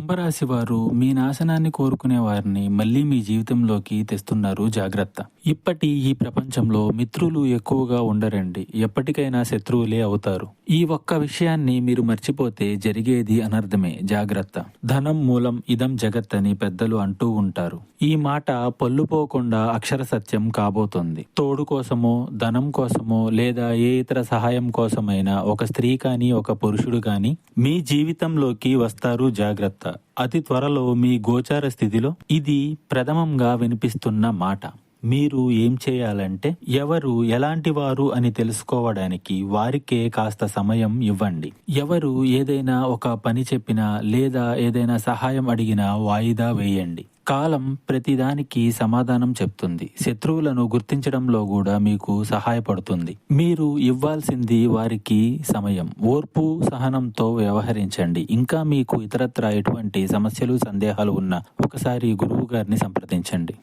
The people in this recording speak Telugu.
కుంభరాశి వారు మీ నాశనాన్ని కోరుకునే వారిని మళ్ళీ మీ జీవితంలోకి తెస్తున్నారు, జాగ్రత్త. ఇప్పటి ఈ ప్రపంచంలో మిత్రులు ఎక్కువగా ఉండరండి, ఎప్పటికైనా శత్రువులే అవుతారు. ఈ ఒక్క విషయాన్ని మీరు మర్చిపోతే జరిగేది అనర్థమే, జాగ్రత్త. ధనం మూలం ఇదం జగత్ అని పెద్దలు అంటూ ఉంటారు. ఈ మాట పొల్లుపోకుండా అక్షర సత్యం కాబోతోంది. తోడు కోసమో, ధనం కోసమో, లేదా ఏ ఇతర సహాయం కోసమైనా ఒక స్త్రీ కానీ ఒక పురుషుడు కానీ మీ జీవితంలోకి వస్తారు, జాగ్రత్త. అతి త్వరలో మీ గోచార స్థితిలో ఇది ప్రథమంగా వినిపిస్తున్న మాట. మీరు ఏం చేయాలంటే, ఎవరు ఎలాంటి వారు అని తెలుసుకోవడానికి వారికే కాస్త సమయం ఇవ్వండి. ఎవరు ఏదైనా ఒక పని చెప్పినా లేదా ఏదైనా సహాయం అడిగినా వాయిదా వేయండి. కాలం ప్రతిదానికి సమాధానం చెప్తుంది. శత్రువులను గుర్తించడంలో కూడా మీకు సహాయపడుతుంది. మీరు ఇవ్వాల్సింది వారికి సమయం. ఓర్పు సహనంతో వ్యవహరించండి. ఇంకా మీకు ఇతరత్రా ఎటువంటి సమస్యలు సందేహాలు ఉన్నా ఒకసారి గురువు గారిని సంప్రదించండి.